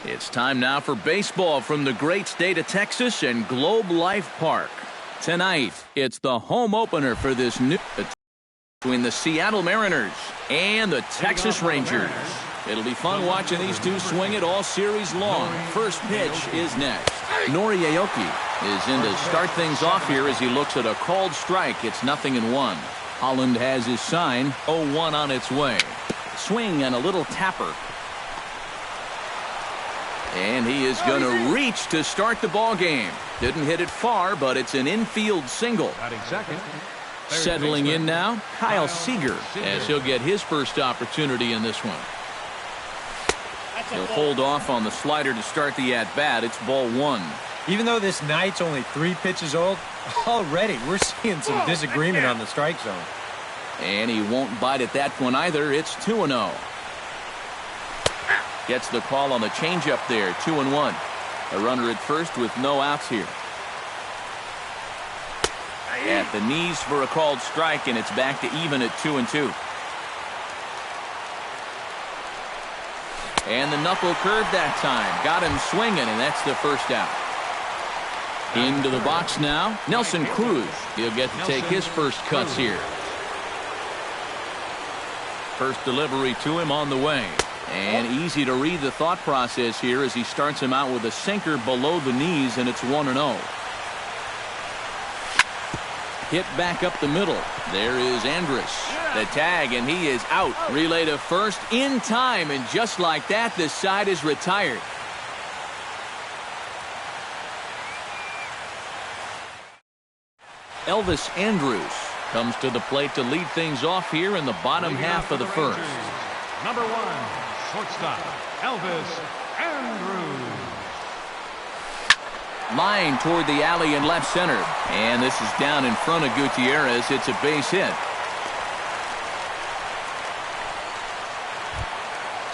It's time now for baseball from the great state of Texas and Globe Life Park. Tonight, it's the home opener for this new between the Seattle Mariners and the Texas Rangers. It'll be fun watching these two swing it all series long. First pitch is next. Nori Aoki is in to start things off here as he looks at a called strike. It's 0-1. Holland has his sign. 0-1 on its way. Swing and a little tapper. And he is going to reach to start the ball game. Didn't hit it far, but it's an infield single. Settling in now, Kyle Seager, as he'll get his first opportunity in this one. He'll hold off on the slider to start the at-bat. It's ball one. Even though this night's only 3 pitches old, already we're seeing some disagreement on the strike zone. And he won't bite at that one either. It's 2-0. Gets the call on the changeup there. 2-1. A runner at first with no outs here. At the knees for a called strike, and it's back to even at 2-2. And the knuckle curve that time. Got him swinging, and that's the first out. Into the box now, Nelson Cruz. He'll get to take his first cuts here. First delivery to him on the way. And easy to read the thought process here as he starts him out with a sinker below the knees, and it's 1-0. Hit back up the middle. There is Andrus. The tag, and he is out. Relay to first in time, and just like that, the side is retired. Elvis Andrus comes to the plate to lead things off here in the bottom half of the first. Number 1, shortstop, Elvis Andrus. Line toward the alley in left center. And this is down in front of Gutierrez. It's a base hit.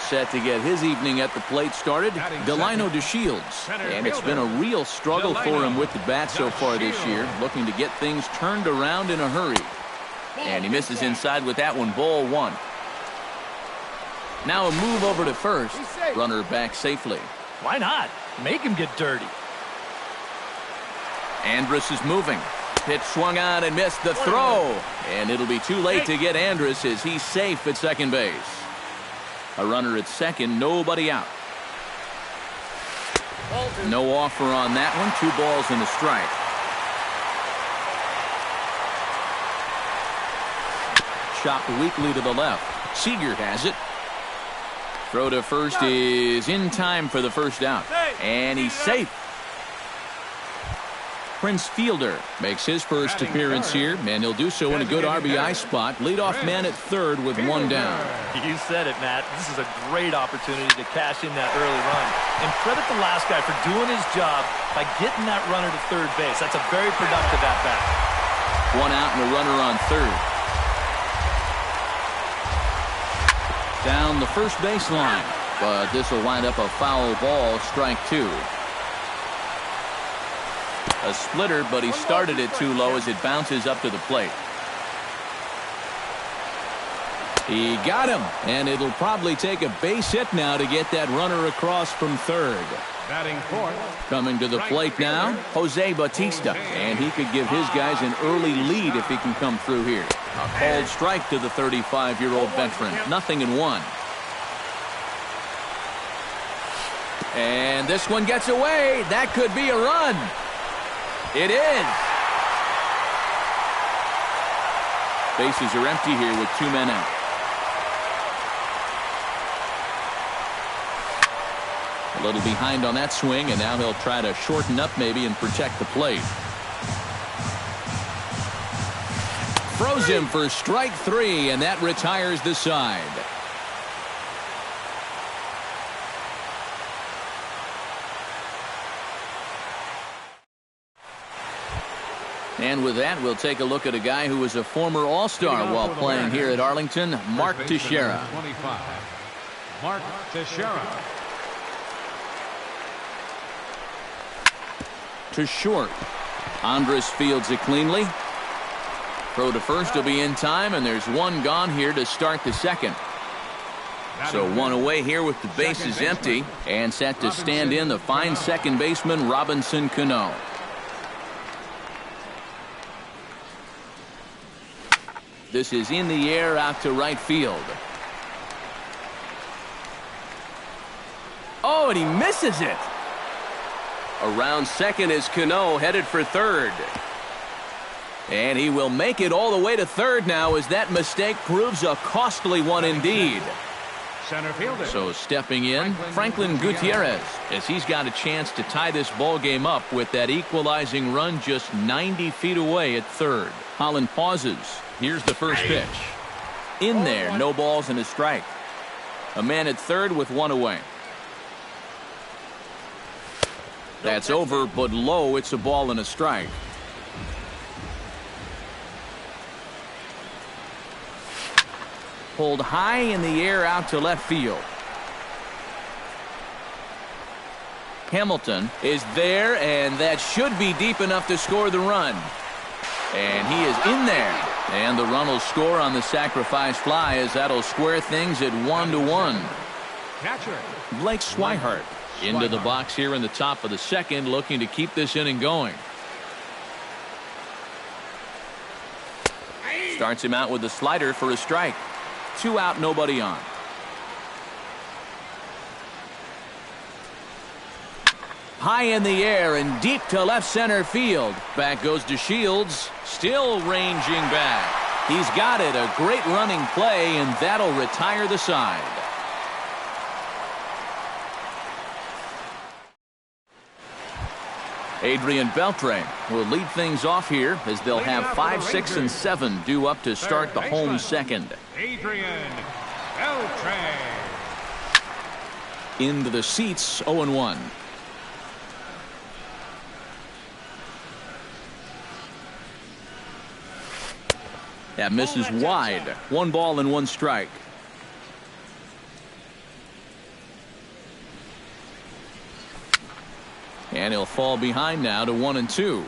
Set to get his evening at the plate started, Delino DeShields. And it's been a real struggle for him with the bat so far this year, looking to get things turned around in a hurry. And he misses inside with that one. Ball one. Now a move over to first. Runner back safely. Why not? Make him get dirty. Andrus is moving. Pitch swung on and missed the throw. And it'll be too late to get Andrus as he's safe at second base. A runner at second, nobody out. No offer on that one. 2 balls and a strike. Chopped weakly to the left. Seager has it. Throw to first is in time for the first out. And he's safe. Prince Fielder makes his first appearance here, and he'll do so in a good RBI spot. Leadoff man at third with 1 down. You said it, Matt. This is a great opportunity to cash in that early run. And credit the last guy for doing his job by getting that runner to third base. That's a very productive at-bat. 1 out and a runner on third. Down the first baseline, but this will wind up a foul ball, strike 2. A splitter, but he started it too low as it bounces up to the plate. He got him, and it'll probably take a base hit now to get that runner across from third. Batting fourth. Coming to the plate now, Jose Bautista, and he could give his guys an early lead if he can come through here. A called strike to the 35-year-old veteran. 0-1. And this one gets away. That could be a run. It is. Bases are empty here with 2 men out. A little behind on that swing, and now he'll try to shorten up maybe and protect the plate. Throws him for strike 3, and that retires the side. And with that, we'll take a look at a guy who was a former All-Star while playing here at Arlington, Mark Teixeira. 25, Mark Teixeira. To short. Andrus fields it cleanly. Throw to first will be in time, and there's 1 gone here to start the second. So one away here with the bases empty, and set to stand in the fine second baseman Robinson Cano. This is in the air out to right field. Oh, and he misses it. Around second is Cano, headed for third. And he will make it all the way to third now, as that mistake proves a costly one indeed. Center fielder. So stepping in, Franklin Gutierrez, as he's got a chance to tie this ball game up with that equalizing run just 90 feet away at third. Holland pauses. Here's the first pitch. In there, no balls and a strike. A man at third with one away. That's over, but low. It's a ball and a strike. Pulled high in the air out to left field. Hamilton is there, and that should be deep enough to score the run. And he is in there. And the run will score on the sacrifice fly, as that'll square things at 1-1. Catcher. Blake Swihart into the box here in the top of the second, looking to keep this inning going. Starts him out with a slider for a strike. 2 out, nobody on. High in the air and deep to left center field. Back goes to Shields, still ranging back. He's got it, a great running play, and that'll retire the side. Adrian Beltre will lead things off here, as they'll have 5, 6, and 7 due up to start the home second. Adrian Beltre. Into the seats, 0-1. That misses wide. 1 ball and 1 strike. And he'll fall behind now to 1-2.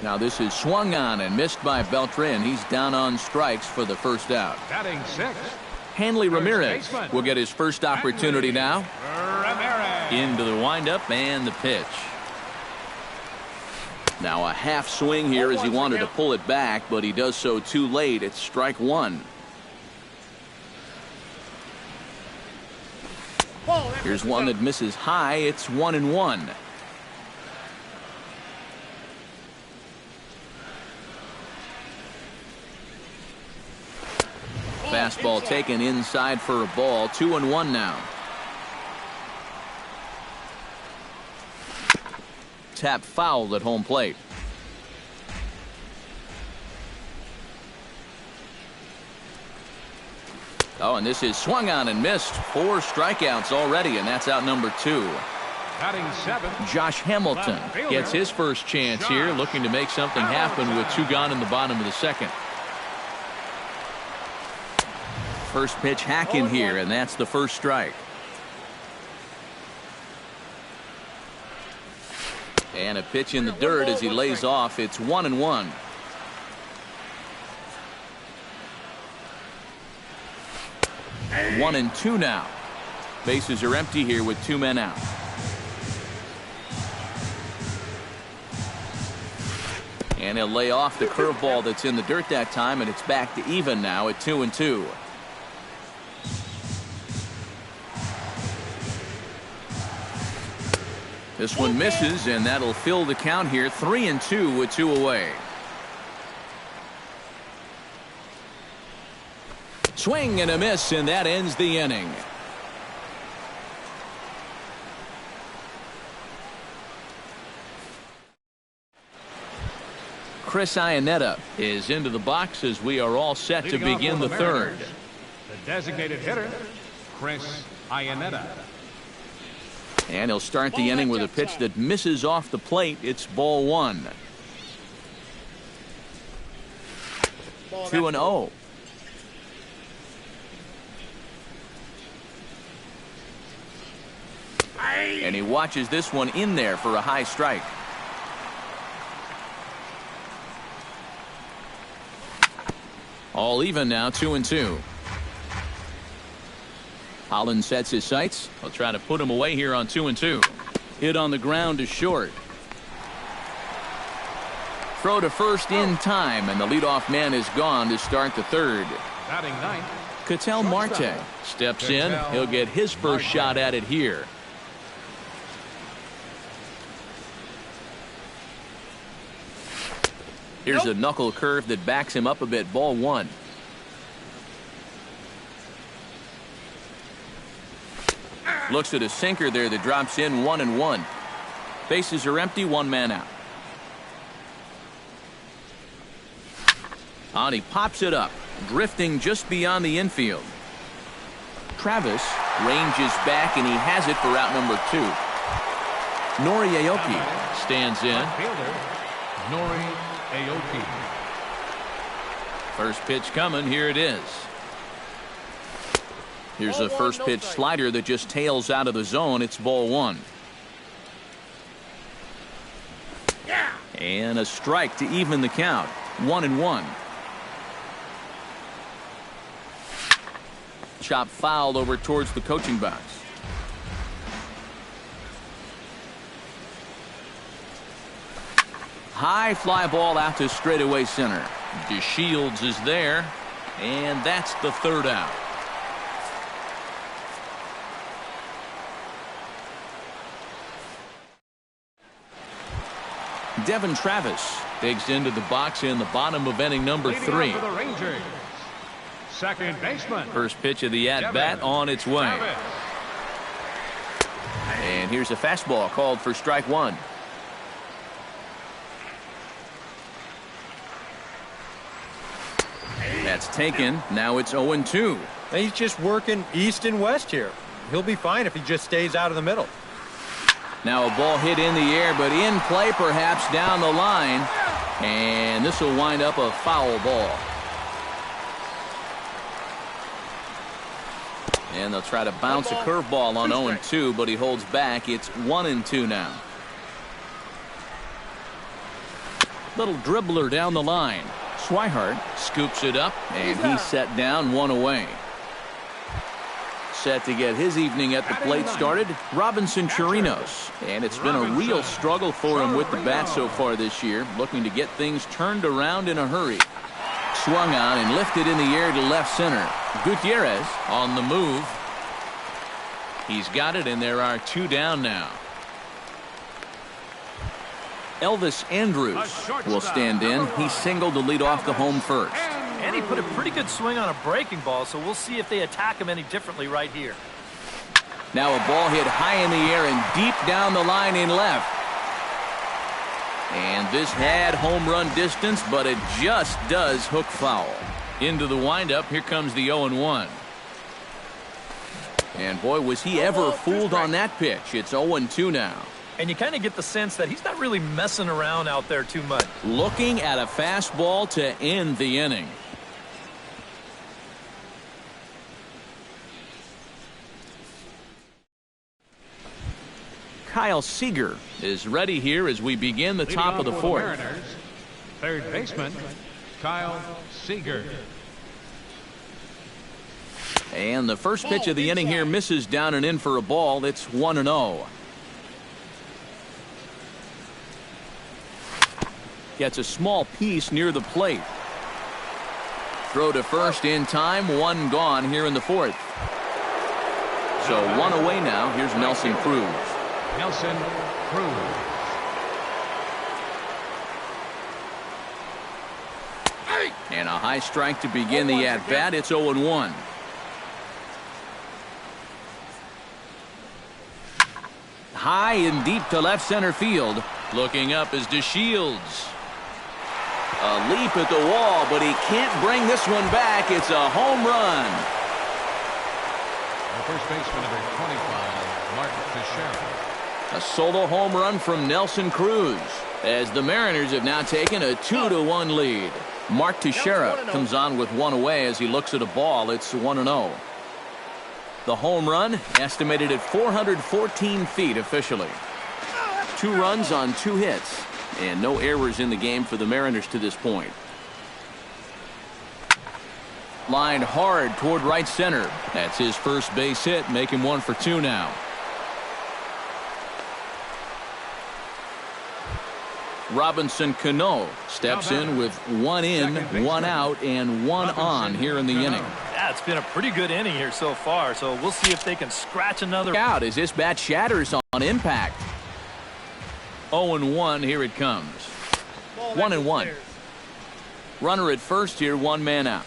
Now this is swung on and missed by Beltran. He's down on strikes for the first out. Batting 6. Hanley Ramirez will get his first opportunity now. Ramirez. Into the windup and the pitch. Now a half swing here, as he wanted to pull it back, but he does so too late. It's strike 1. Here's one that misses high. It's 1-1. Fastball taken inside for a ball. 2-1 now. Tap fouled at home plate. Oh, and this is swung on and missed. 4 strikeouts already, and that's out number 2. Batting 7. Josh Hamilton gets his first chance here, looking to make something happen with 2 gone in the bottom of the second. First pitch hack in here, and that's the first strike. And a pitch in the dirt as he lays off. It's 1-1. One and 2 now. Bases are empty here with 2 men out. And he'll lay off the curveball that's in the dirt that time, and it's back to even now at 2-2. This one misses, and that'll fill the count here. 3-2 with 2 away. Swing and a miss, and that ends the inning. Chris Iannetta is into the box as we are all set to begin the third. The designated hitter, Chris Iannetta. And he'll start the inning with a pitch that misses off the plate. It's ball 1. 2-0. And he watches this one in there for a high strike. All even now, 2-2. Holland sets his sights. He'll try to put him away here on 2-2. Hit on the ground is short. Throw to first in time, and the leadoff man is gone to start the third. Batting ninth, Ketel Marte steps in. He'll get his first shot at it here. Here's a knuckle curve that backs him up a bit. Ball one. Looks at a sinker there that drops in 1-1. Bases are empty, one man out. And he pops it up, drifting just beyond the infield. Travis ranges back, and he has it for out number 2. Nori Aoki stands in. fielder Nori Aoki. First pitch coming. Here it is. Here's a first pitch slider that just tails out of the zone. It's ball one. And a strike to even the count. 1-1. Chop fouled over towards the coaching box. High fly ball out to straightaway center. DeShields is there, and that's the third out. Devin Travis digs into the box in the bottom of inning number 3. For the Rangers, second baseman. First pitch of the at-bat on its way. Travis. And here's a fastball called for strike one. That's taken. Now it's 0-2. He's just working east and west here. He'll be fine if he just stays out of the middle. Now a ball hit in the air, but in play perhaps down the line. And this will wind up a foul ball. And they'll try to bounce a curveball on 0-2, but he holds back. It's 1-2 now. Little dribbler down the line. Swihart scoops it up, and he's set down, one away. Set to get his evening at the plate started, Robinson Chirinos. And it's been a real struggle for him with the bat so far this year, looking to get things turned around in a hurry. Swung on and lifted in the air to left center. Gutierrez on the move. He's got it, and there are two down now. Elvis Andrus will stand in. He singled to lead off the home first. And he put a pretty good swing on a breaking ball, so we'll see if they attack him any differently right here. Now a ball hit high in the air and deep down the line in left. And this had home run distance, but it just does hook foul. Into the windup, here comes the 0-1. And boy, was he ever fooled on that pitch. It's 0-2 now. And you kind of get the sense that he's not really messing around out there too much. Looking at a fastball to end the inning. Kyle Seager is ready here as we begin the top of the fourth. Mariners, third baseman Kyle Seager. And the first pitch of the inning here misses down and in for a ball. It's 1-0. Gets a small piece near the plate. Throw to first in time. One gone here in the fourth. So one away now. Here's Nelson Cruz. Nelson Cruz. And a high strike to begin the at-bat. It's 0-1. High and deep to left center field. Looking up is DeShields. A leap at the wall, but he can't bring this one back. It's a home run. The first baseman, number 25, Mark Teixeira. A solo home run from Nelson Cruz, as the Mariners have now taken a 2-1 lead. Mark Teixeira comes on with one away as he looks at a ball. It's 1-0. The home run estimated at 414 feet officially. 2 runs on 2 hits, and no errors in the game for the Mariners to this point. Lined hard toward right center. That's his first base hit, making 1 for 2 now. Robinson Cano steps in with 1 in, 1 out, and 1 on here in the inning. Yeah, it's been a pretty good inning here so far, so we'll see if they can scratch another out as this bat shatters on impact. 0-1, here it comes. 1-1. Runner at first here, 1 man out.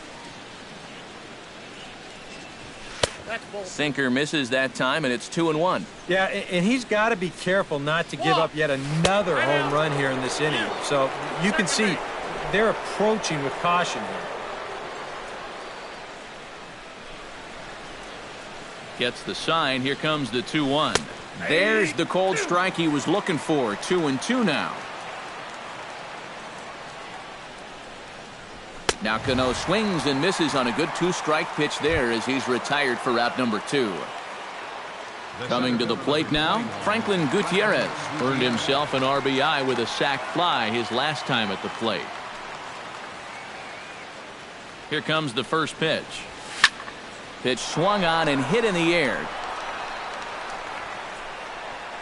Sinker misses that time, and it's 2-1. Yeah, and he's got to be careful not to give up yet another home run here in this inning. So you can see they're approaching with caution here. Gets the sign. Here comes the 2-1. There's the cold strike he was looking for. 2-2 now. Now Cano swings and misses on a good 2-strike pitch there as he's retired for out number 2. Coming to the plate now, Franklin Gutierrez earned himself an RBI with a sac fly his last time at the plate. Here comes the first pitch. Pitch swung on and hit in the air.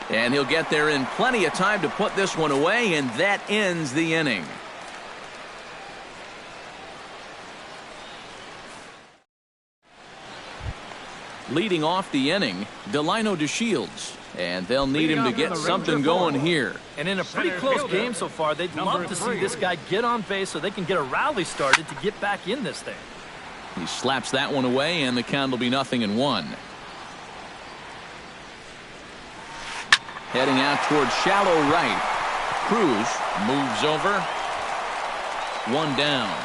And he'll get there in plenty of time to put this one away, and that ends the inning. Leading off the inning, Delino DeShields, and they'll need him to get something going here. And in a pretty close game so far, they'd love to see this guy get on base so they can get a rally started to get back in this thing. He slaps that one away, and the count will be 0-1. Heading out towards shallow right. Cruz moves over. 1 down.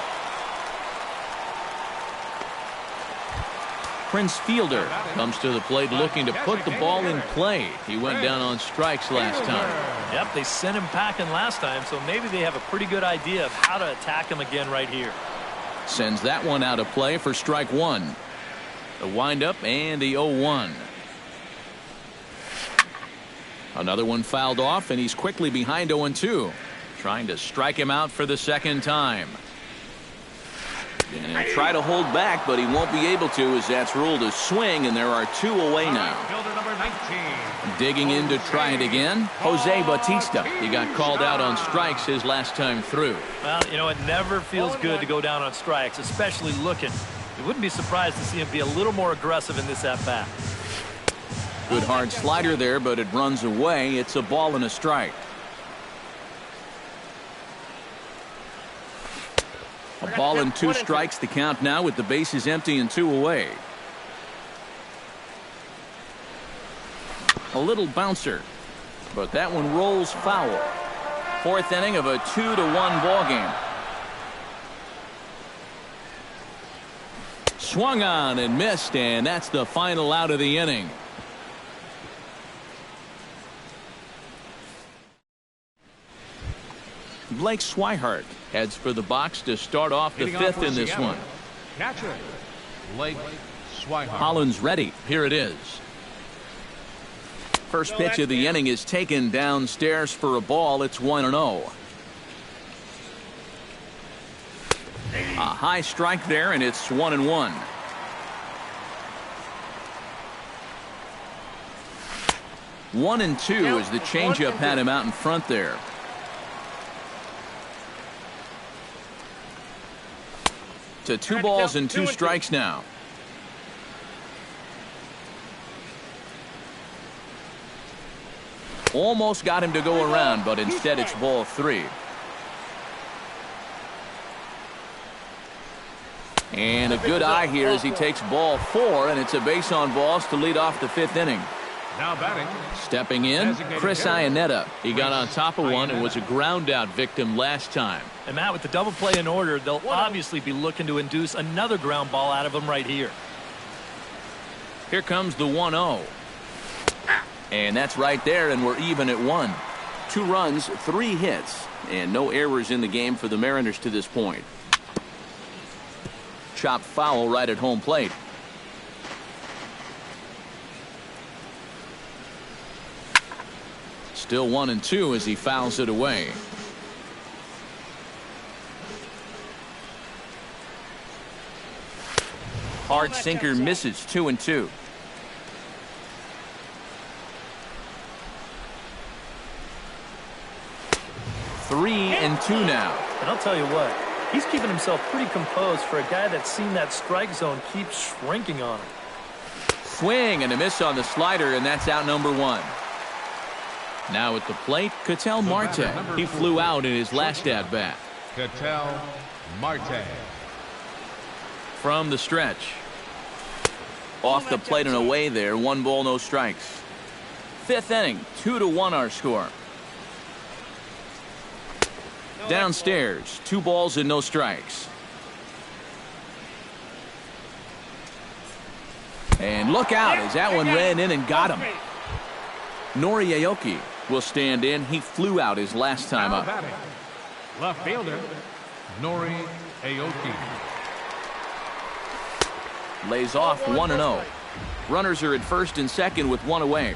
Prince Fielder comes to the plate looking to put the ball in play. He went down on strikes last time. Yep, they sent him packing last time, so maybe they have a pretty good idea of how to attack him again right here. Sends that one out of play for strike 1. The windup and the 0-1. Another one fouled off, and he's quickly behind 0-2. Trying to strike him out for the second time. And he'll try to hold back, but he won't be able to as that's ruled a swing, and there are 2 away now. Digging in to try it again, Jose Bautista. He got called out on strikes his last time through. Well, you know, it never feels good to go down on strikes, especially looking. You wouldn't be surprised to see him be a little more aggressive in this at-bat. Good hard slider there, but it runs away. It's a ball and a strike. A ball and 2 strikes the count now with the bases empty and 2 away. A little bouncer, but that one rolls foul. 4th inning of a 2-1 ball game. Swung on and missed, and that's the final out of the inning. Blake Swihart heads for the box to start off the 5th in this one. Catcher, Blake Swihart. Holland's ready. Here it is. First pitch of the inning is taken downstairs for a ball. It's 1-0. A high strike there, and it's 1-1. One and two as the changeup had him out in front there. To 2 balls and 2 strikes now. Almost got him to go around, but instead it's ball 3. And a good eye here as he takes ball 4, and it's a base on balls to lead off the 5th inning. Now batting. Stepping in, Chris Iannetta. He got on top of one and was a ground out victim last time. And Matt, with the double play in order, they'll obviously be looking to induce another ground ball out of him right here. Here comes the 1-0. And that's right there, and we're even at 1. 2 runs, 3 hits, and no errors in the game for the Mariners to this point. Chopped foul right at home plate. Still 1-2 as he fouls it away. Hard sinker misses, 2-2. Three and two now. And I'll tell you what, he's keeping himself pretty composed for a guy that's seen that strike zone keep shrinking on him. Swing and a miss on the slider, and that's out number one. Now at the plate, Ketel Marte. He flew out in his last at-bat. Ketel Marte. From the stretch. Off the plate and away there. 1 ball, no strikes. Fifth inning, 2-1 our score. Downstairs, 2 balls and no strikes. And look out as that one ran in and got him. Nori Aoki will stand in. He flew out his last time up. Left fielder, Nori Aoki. Lays off 1-0. Runners are at first and second with 1 away.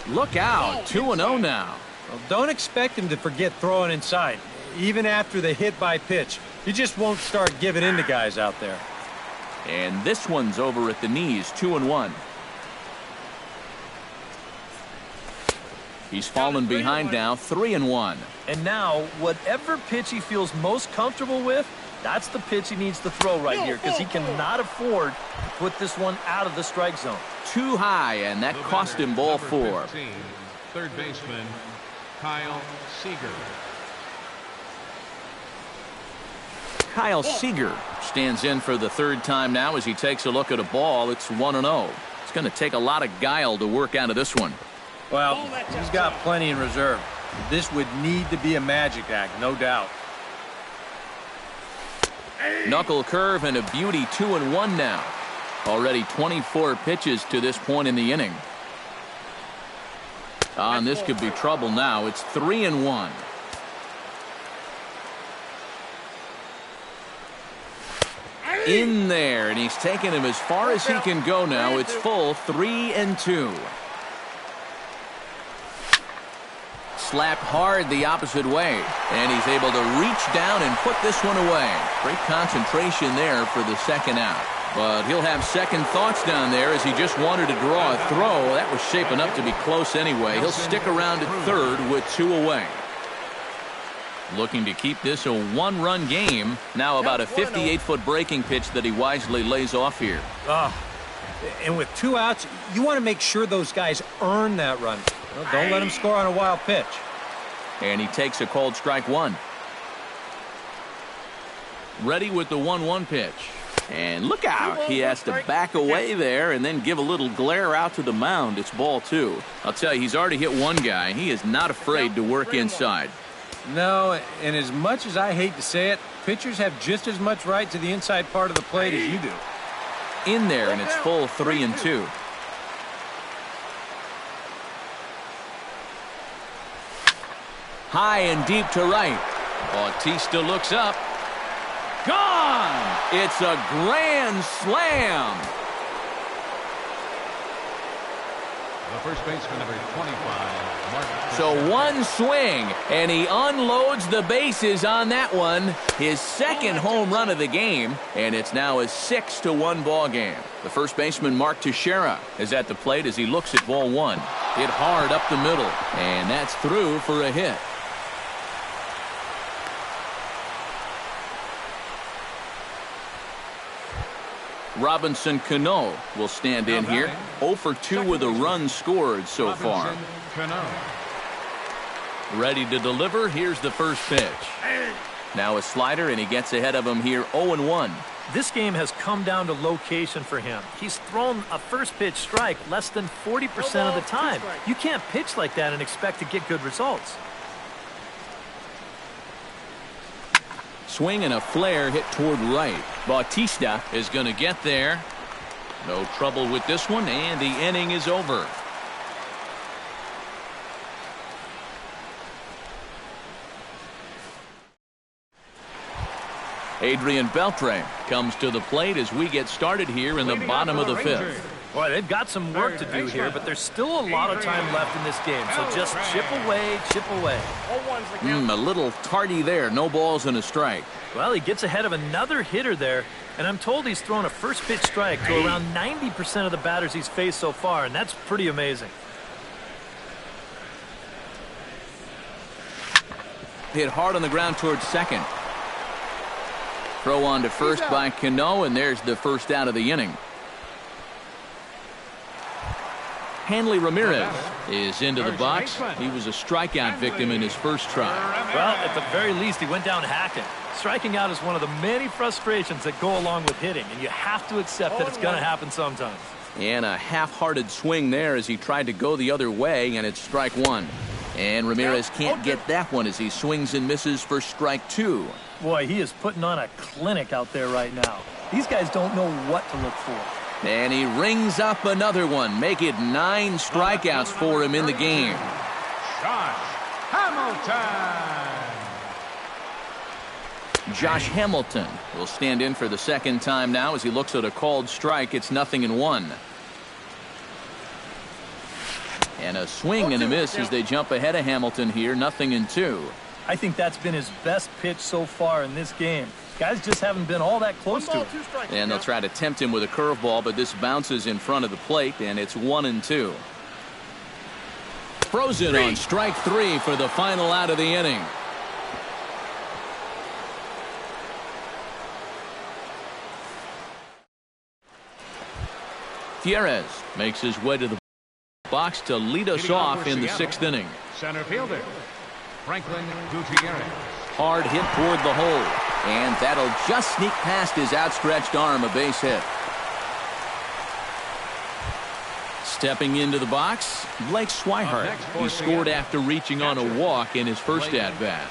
Look out, 2-0 now. Well, don't expect him to forget throwing inside. Even after the hit by pitch, he just won't start giving in to guys out there. And this one's over at the knees, 2-1. He's fallen behind now, 3-1. And now, whatever pitch he feels most comfortable with, that's the pitch he needs to throw right here, because he cannot afford to put this one out of the strike zone. Too high, and that cost him ball 4. 15, third baseman, Kyle Seager. Kyle Seager stands in for the third time now as he takes a look at a ball. It's 1-0. It's going to take a lot of guile to work out of this one. Well, he's got plenty in reserve. This would need to be a magic act, no doubt. Knuckle curve and a beauty, 2-1 now. Already 24 pitches to this point in the inning. And this could be trouble now. It's 3-1. In there, and he's taken him as far as he can go now. It's full, 3-2. Slapped hard the opposite way, and he's able to reach down and put this one away. Great concentration there for the second out. But he'll have second thoughts down there as he just wanted to draw a throw. That was shaping up to be close anyway. He'll stick around at third with 2 away. Looking to keep this a 1-run game. Now about a 58-foot breaking pitch that he wisely lays off here. And with 2 outs, you want to make sure those guys earn that run. Well, don't let them score on a wild pitch. And he takes a called strike 1. Ready with the 1-1 pitch. And look out. He has to back away there and then give a little glare out to the mound. It's ball 2. I'll tell you, he's already hit one guy. He is not afraid to work inside. No, and as much as I hate to say it, pitchers have just as much right to the inside part of the plate as you do. In there, and it's full, 3-2. High and deep to right. Bautista looks up. Gone! It's a grand slam. The first baseman, number 25, Mark. So one swing, and he unloads the bases on that one. His second home run of the game, and it's now a 6-1 ball game. The first baseman, Mark Teixeira, is at the plate as he looks at ball 1. Hit hard up the middle, and that's through for a hit. Robinson Cano will stand in here. 0 for 2 with a run scored so far. Ready to deliver. Here's the first pitch. Now a slider, and he gets ahead of him here, 0-1. This game has come down to location for him. He's thrown a first pitch strike less than 40% of the time. You can't pitch like that and expect to get good results. Swing and a flare hit toward right. Bautista is going to get there. No trouble with this one, and the inning is over. Adrian Beltre comes to the plate as we get started here in the bottom of the 5th. Boy, they've got some work to do here, but there's still a lot of time left in this game. So just chip away, chip away. A little tardy there. No balls and a strike. Well, he gets ahead of another hitter there, and I'm told he's thrown a first pitch strike to around 90% of the batters he's faced so far, and that's pretty amazing. Hit hard on the ground towards second. Throw on to first by Cano, and there's the first out of the inning. Hanley Ramirez is into the box. He was a strikeout victim in his first try. Well, at the very least, he went down hacking. Striking out is one of the many frustrations that go along with hitting, and you have to accept that it's going to happen sometimes. And a half-hearted swing there as he tried to go the other way, and it's strike one. And Ramirez can't get that one as he swings and misses for strike two. Boy, he is putting on a clinic out there right now. These guys don't know what to look for. And he rings up another one. Make it 9 strikeouts for him in the game. Josh Hamilton will stand in for the second time now as he looks at a called strike. It's 0-1. And a swing and a miss as they jump ahead of Hamilton here. 0-2. I think that's been his best pitch so far in this game. Guys just haven't been all that close to it. And they'll try to tempt him with a curveball, but this bounces in front of the plate, and it's 1-2. Frozen on strike 3 for the final out of the inning. Fierez makes his way to the box to lead us off in the 6th inning. Center fielder, Franklin Gutierrez. Hard hit toward the hole, and that'll just sneak past his outstretched arm, a base hit. Stepping into the box, Blake Swihart. He scored after reaching on a walk in his first at-bat.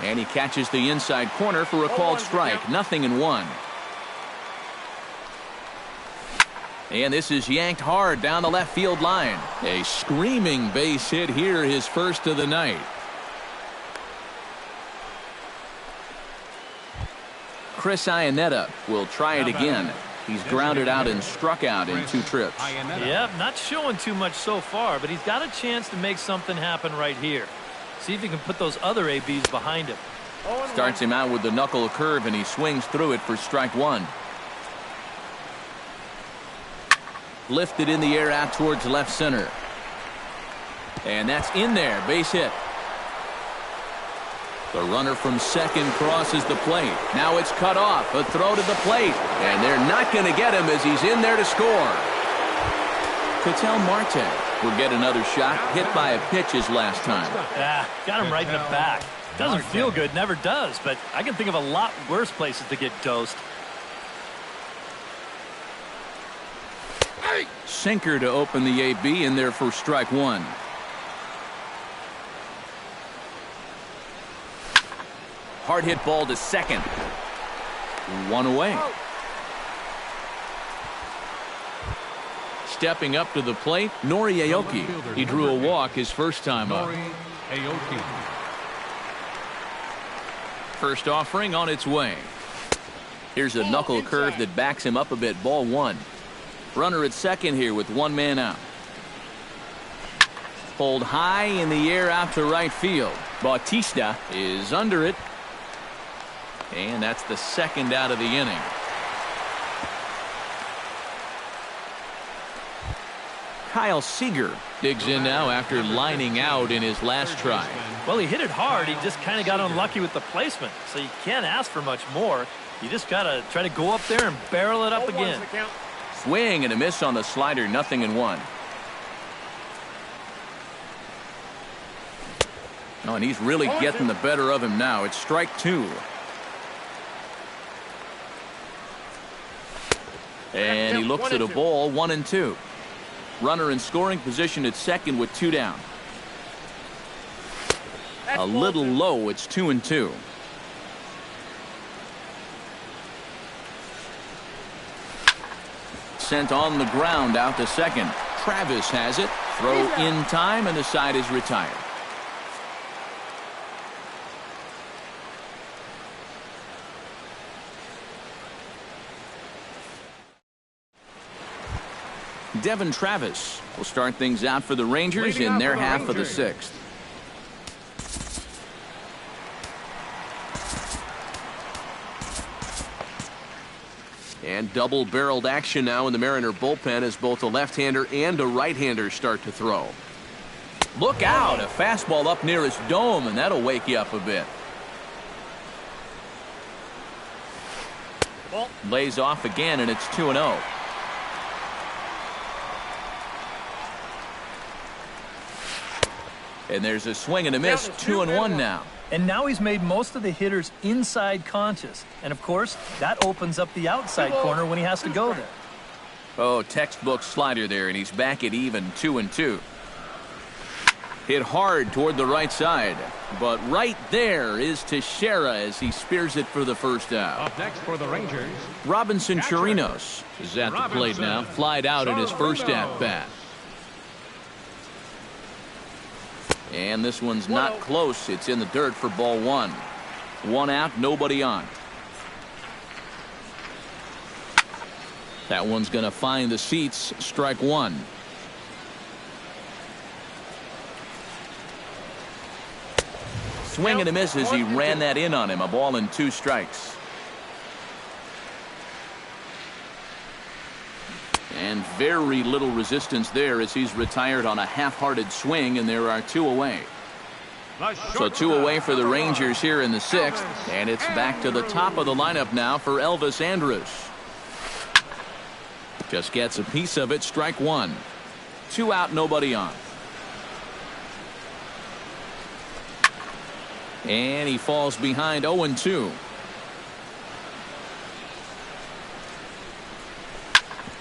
And he catches the inside corner for a called strike. 0-1. And this is yanked hard down the left field line. A screaming base hit here, his first of the night. Chris Iannetta will try it again. He's grounded out and struck out in 2 trips. Yep, not showing too much so far, but he's got a chance to make something happen right here. See if he can put those other ABs behind him. Starts him out with the knuckle curve, and he swings through it for strike 1. Lifted in the air out towards left center. And that's in there. Base hit. The runner from second crosses the plate. Now it's cut off. A throw to the plate. And they're not going to get him as he's in there to score. Ketel Marte will get another shot. Hit by a pitch his last time. Got him right in the back. Doesn't feel good, never does, but I can think of a lot worse places to get dosed. Sinker to open the AB in there for strike 1. Hard hit ball to second. 1 away. Stepping up to the plate, Nori Aoki. He drew a walk his first time up. First offering on its way. Here's a knuckle curve that backs him up a bit. Ball 1. Runner at second here with 1 man out. Pulled high in the air out to right field. Bautista is under it. And that's the second out of the inning. Kyle Seager digs in now after lining out in his last try. Well, he hit it hard. He just kind of got unlucky with the placement. So you can't ask for much more. You just got to try to go up there and barrel it up again. Swing and a miss on the slider. 0-1. Oh, and he's really getting the better of him now. It's strike 2. And he looks at a ball. 1-2. Runner in scoring position at second with 2 down. A little low. It's 2-2. Sent on the ground out to second. Travis has it. Throw in time, and the side is retired. Devin Travis will start things out for the Rangers in their half of the sixth. And double-barreled action now in the Mariner bullpen as both a left-hander and a right-hander start to throw. Look out! A fastball up near his dome, and that'll wake you up a bit. Lays off again, and it's 2-0. And there's a swing and a miss, 2-1 now. And now he's made most of the hitters inside conscious. And, of course, that opens up the outside corner when he has to go there. Oh, textbook slider there, and he's back at even 2-2. Hit hard toward the right side. But right there is Teixeira as he spears it for the first out. Up next for the Rangers, Robinson Chirinos is at the plate now. Flied out in his first at-bat. And this one's not close. It's in the dirt for ball one. One out, nobody on. That one's going to find the seats. Strike one. Swing and a miss as he ran that in on him. A ball and 2 strikes. And very little resistance there as he's retired on a half-hearted swing, and there are 2 away. So 2 away for the Rangers here in the 6th, and it's back to the top of the lineup now for Elvis Andrus. Just gets a piece of it. Strike one. 2 out, nobody on. And he falls behind 0-2.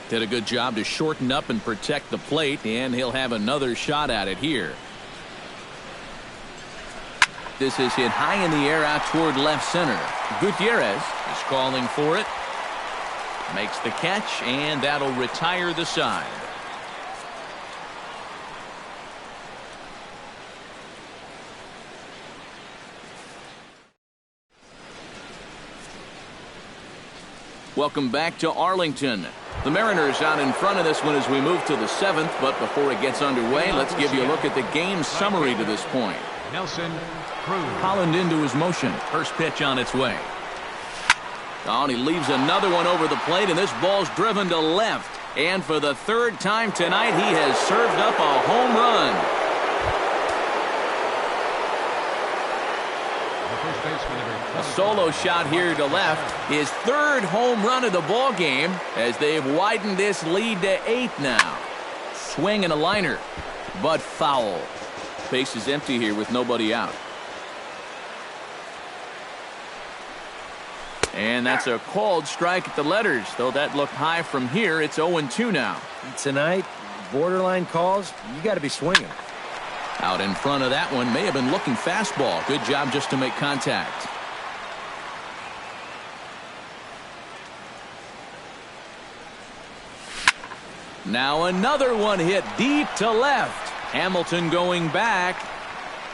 Did a good job to shorten up and protect the plate, and he'll have another shot at it here. This is hit high in the air out toward left center. Gutierrez is calling for it. Makes the catch, and that'll retire the side. Welcome back to Arlington. The Mariners out in front of this one as we move to the 7th, but before it gets underway, let's give you a look at the game summary to this point. Nelson Cruz. Holland into his motion. First pitch on its way. Oh, and he leaves another one over the plate, and this ball's driven to left. And for the 3rd time tonight, he has served up a home run. A solo shot here to left. His 3rd home run of the ball game as they've widened this lead to 8 now. Swing and a liner, but foul. Base is empty here with nobody out. And that's a called strike at the letters, though that looked high from here. It's 0-2 now. Tonight, borderline calls, you got to be swinging. Out in front of that one, may have been looking fastball. Good job just to make contact. Now another one hit deep to left. Hamilton going back.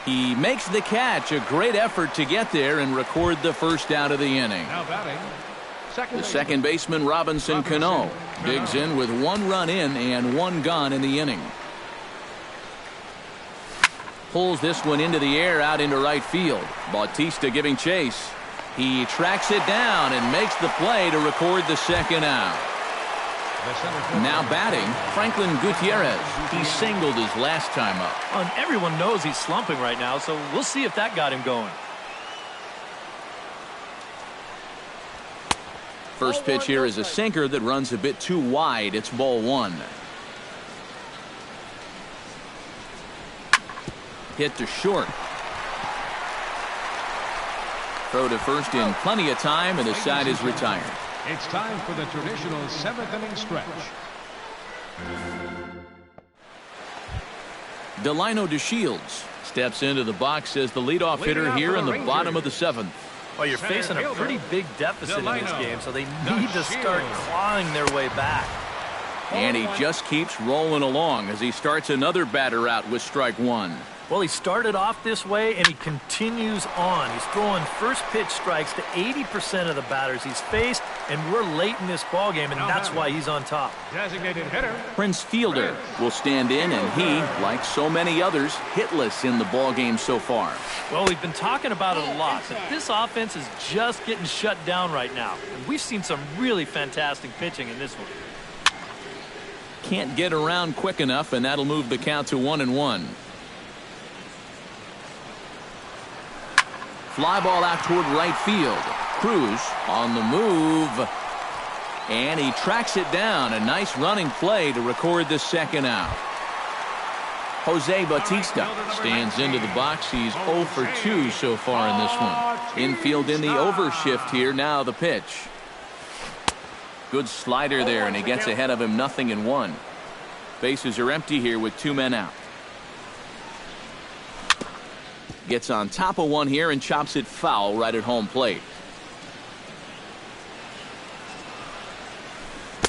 He makes the catch. A great effort to get there and record the first out of the inning. Now batting, The second baseman, Robinson Cano, digs in with 1 run in and 1 gone in the inning. Pulls this one into the air out into right field. Bautista giving chase. He tracks it down and makes the play to record the second out. Now batting, Franklin Gutierrez. He singled his last time up. And everyone knows he's slumping right now, so we'll see if that got him going. First pitch here is a sinker that runs a bit too wide. It's ball 1. Hit to short. Throw to first in plenty of time, and the side is retired. it's time for the traditional 7th inning stretch. Delino DeShields steps into the box as the leadoff hitter here in the bottom of the 7th. Well, you're facing a pretty big deficit in this game, so they need to start clawing their way back. And he just keeps rolling along as he starts another batter out with strike 1. Well, he started off this way, and he continues on. He's throwing first pitch strikes to 80% of the batters he's faced, and we're late in this ballgame, and that's why he's on top. Designated hitter. Prince Fielder will stand in, and he, like so many others, hitless in the ballgame so far. Well, we've been talking about it a lot, but this offense is just getting shut down right now. And we've seen some really fantastic pitching in this one. Can't get around quick enough, and that'll move the count to 1-1. Fly ball out toward right field. Cruz on the move. And he tracks it down. A nice running play to record the second out. Jose Bautista stands into the box. He's 0 for 2 so far in this one. Infield in the overshift here. Now the pitch. Good slider there, and he gets ahead of him 0-1. Bases are empty here with 2 men out. Gets on top of one here and chops it foul right at home plate.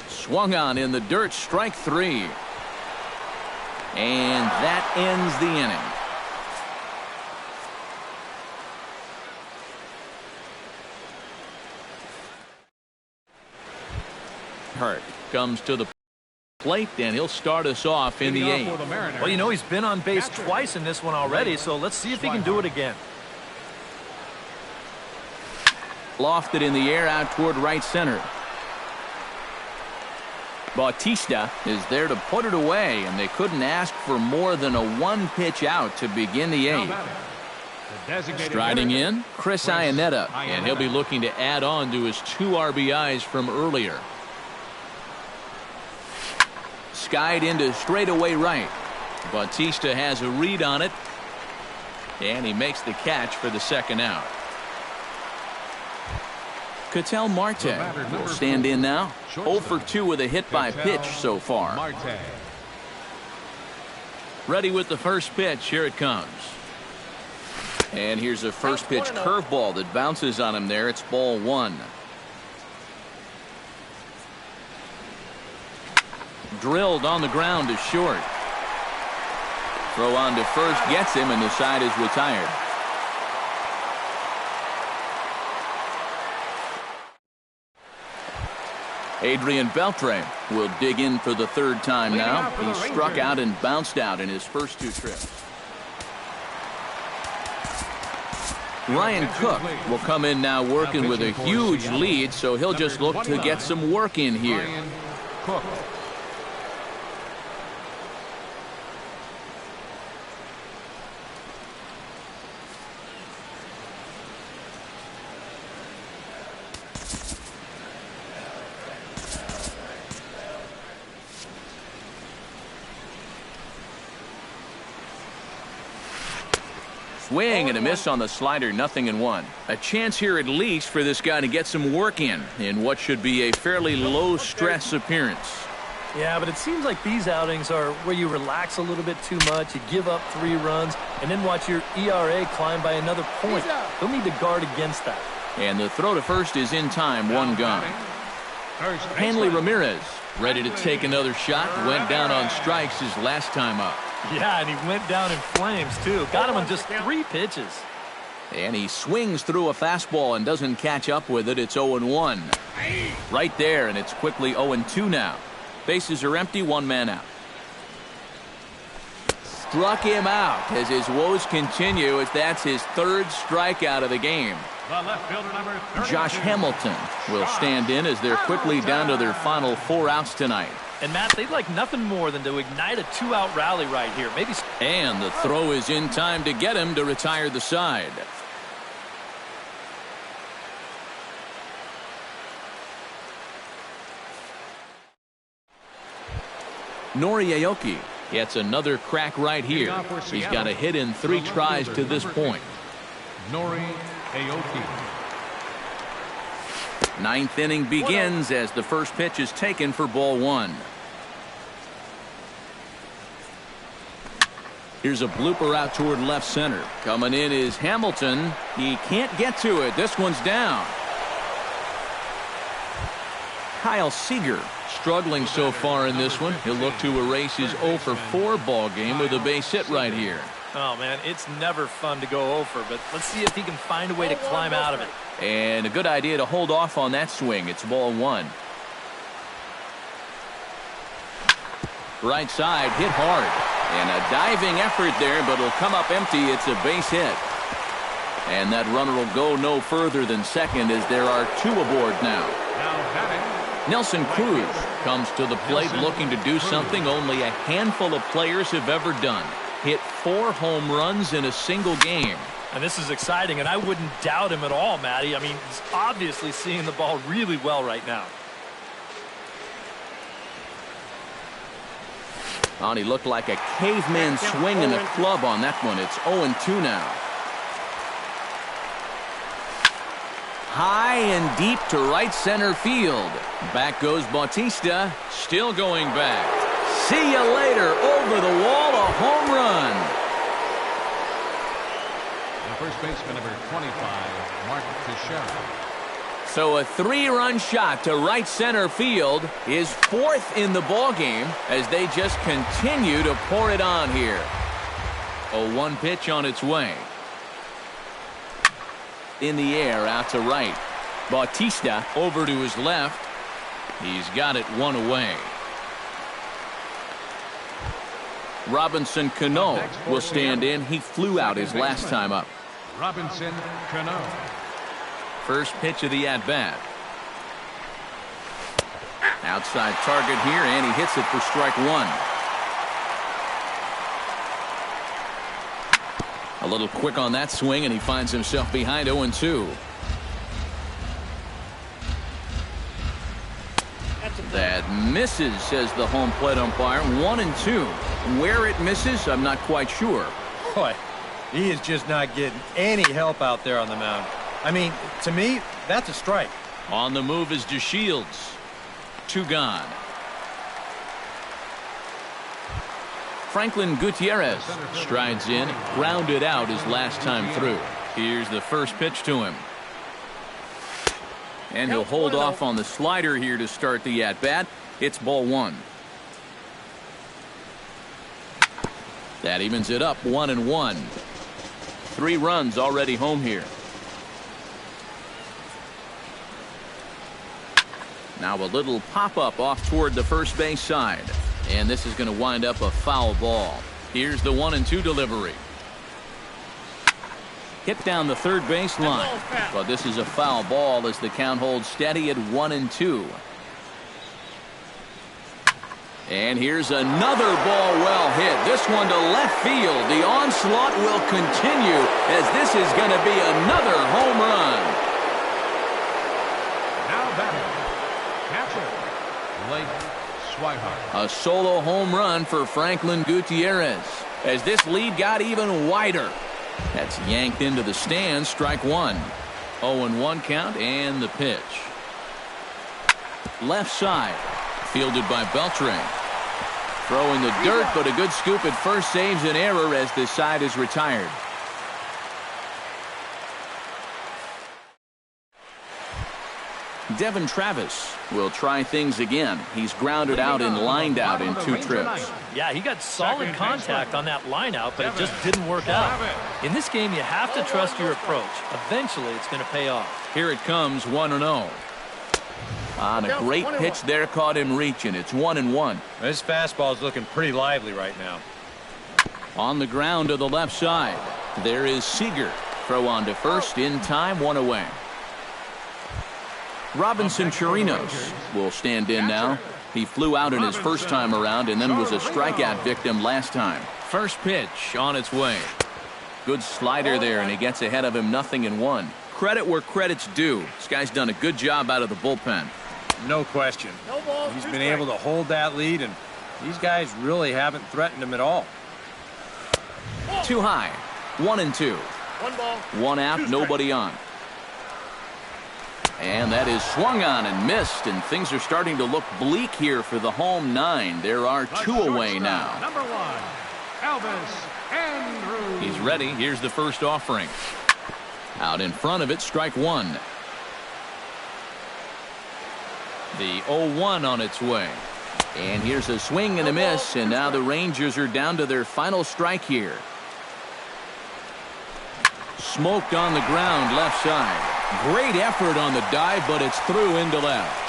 Swung on in the dirt, strike 3. And that ends the inning. Hurt comes to the plate, and he'll start us off in the 8th. Well, you know, he's been on base twice in this one already, so let's see if he can do it again. Lofted in the air out toward right center. Bautista is there to put it away, and they couldn't ask for more than a 1-pitch out to begin the 8th. Striding in, Chris Iannetta, and he'll be looking to add on to his 2 RBIs from earlier. Skied into straightaway right. Bautista has a read on it, and he makes the catch for the second out. Ketel Marte will stand in now. 0 for 2 with a hit by pitch so far. Ready with the first pitch. Here it comes. And here's a first pitch curveball that bounces on him there. It's ball 1. Drilled on the ground to short. Throw on to first gets him, and the side is retired. Adrian Beltre will dig in for the 3rd time now. He struck out and bounced out in his first 2 trips. Ryan Cook will come in now working with a huge lead, so he'll just look to get some work in here. Swing and a miss on the slider, 0-1. A chance here at least for this guy to get some work in what should be a fairly low-stress appearance. Yeah, but it seems like these outings are where you relax a little bit too much, you give up 3 runs, and then watch your ERA climb by another point. They'll need to guard against that. And the throw to first is in time, 1 gone. Hanley Ramirez ready to take another shot. Went down on strikes his last time up. Yeah, and he went down in flames, too. Got him on just 3 pitches. And he swings through a fastball and doesn't catch up with it. It's 0-1. Right there, and it's quickly 0-2 now. Bases are empty, 1 man out. Struck him out as his woes continue, as that's his 3rd strikeout of the game. Josh Hamilton will stand in as they're quickly down to their final 4 outs tonight. And, Matt, they'd like nothing more than to ignite a 2-out rally right here. Maybe. And the throw is in time to get him to retire the side. Nori Aoki gets another crack right here. He's got a hit in 3 tries to this point. Nori Aoki. 9th inning begins as the first pitch is taken for ball 1. Here's a blooper out toward left center. Coming in is Hamilton. He can't get to it. This one's down. Kyle Seager struggling so far in this one. He'll look to erase his 0 for 4 ball game with a base hit right here. Oh, man, it's never fun to go over, but let's see if he can find a way to climb out of it. And a good idea to hold off on that swing. It's ball one. Right side, hit hard. And a diving effort there, but it'll come up empty. It's a base hit. And that runner will go no further than second as there are two aboard now. Nelson Cruz comes to the plate looking to do something only a handful of players have ever done. Hit 4 home runs in a single game. And this is exciting, and I wouldn't doubt him at all, Matty. I mean, he's obviously seeing the ball really well right now. Oh, he looked like a caveman swinging a club on that one. It's 0-2 now. High and deep to right center field. Back goes Bautista, still going back. See you later. Over the wall, a home run. The first baseman, number 25, Mark Teixeira. So a 3-run shot to right center field is 4th in the ballgame as they just continue to pour it on here. A 1 pitch on its way. In the air, out to right. Bautista over to his left. He's got it 1 away. Robinson Cano will stand in. He flew out his last time up. Robinson Cano. First pitch of the at-bat. Outside target here, and he hits it for strike 1. A little quick on that swing, and he finds himself behind 0-2. That misses, says the home plate umpire. 1-2. Where it misses, I'm not quite sure. Boy, he is just not getting any help out there on the mound. I mean, to me, that's a strike. On the move is DeShields. 2 gone. Franklin Gutierrez strides in, grounded out his last time through. Here's the first pitch to him. And he'll hold off on the slider here to start the at-bat. It's ball 1. That evens it up 1-1. 3 runs already home here. Now a little pop-up off toward the first base side. And this is going to wind up a foul ball. Here's the 1-2 delivery. Hit down the third base line. But this is a foul ball as the count holds steady at 1-2. And here's another ball well hit. This one to left field. The onslaught will continue as this is going to be another home run. Now batting, catcher, Blake Swihart. A solo home run for Franklin Gutierrez as this lead got even wider. That's yanked into the stands. Strike 1. 0-1 count and the pitch. Left side. Fielded by Beltre. Throwing the dirt, but a good scoop at first saves an error as this side is retired. Devin Travis will try things again. He's grounded out and lined out in 2 trips. Yeah, he got solid contact on that line out, but it just didn't work out. In this game, you have to trust your approach. Eventually, it's going to pay off. Here it comes, 1-0. On a great pitch there, caught him reaching. It's 1-1. This fastball is looking pretty lively right now. On the ground to the left side. There is Seager. Throw on to first in time, 1 away. Robinson Chirinos will stand in now. He flew out in his first time around and then was a strikeout victim last time. First pitch on its way. Good slider there, and he gets ahead of him 0-1. Credit where credit's due. This guy's done a good job out of the bullpen. No question. He's been able to hold that lead, and these guys really haven't threatened him at all. Too high. 1-2. 1 out, nobody on. And that is swung on and missed, and things are starting to look bleak here for the home 9. There are 2 away now. Number 1, Elvis Andrews. He's ready. Here's the first offering. Out in front of it, strike 1. The 0-1 on its way. And here's a swing and a miss, and now the Rangers are down to their final strike here. smoked on the ground left side. Great effort on the dive, but it's through into left.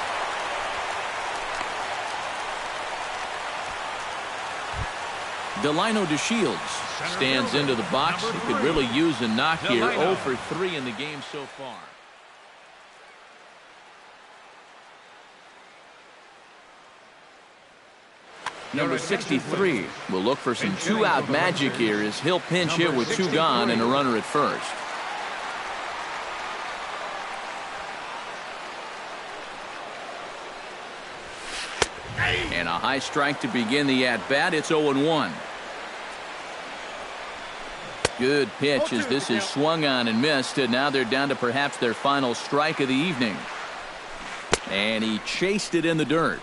Delino DeShields stands into the box. He could really use a knock here. 0 for 3 in the game so far. Number 63 will look for some two-out magic here as he'll pinch hit with 2 gone and a runner at first. And a high strike to begin the at-bat. It's 0-1. Good pitch as this is swung on and missed. And now they're down to perhaps their final strike of the evening. And he chased it in the dirt.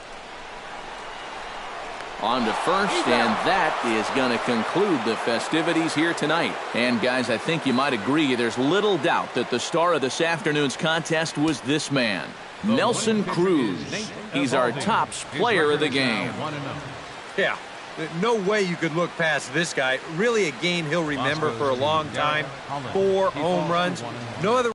On to first, and that is going to conclude the festivities here tonight. And guys, I think you might agree there's little doubt that the star of this afternoon's contest was this man, Nelson Cruz. He's our tops player of the game. Yeah, no way you could look past this guy. Really a game he'll remember for a long time. 4 home runs. No other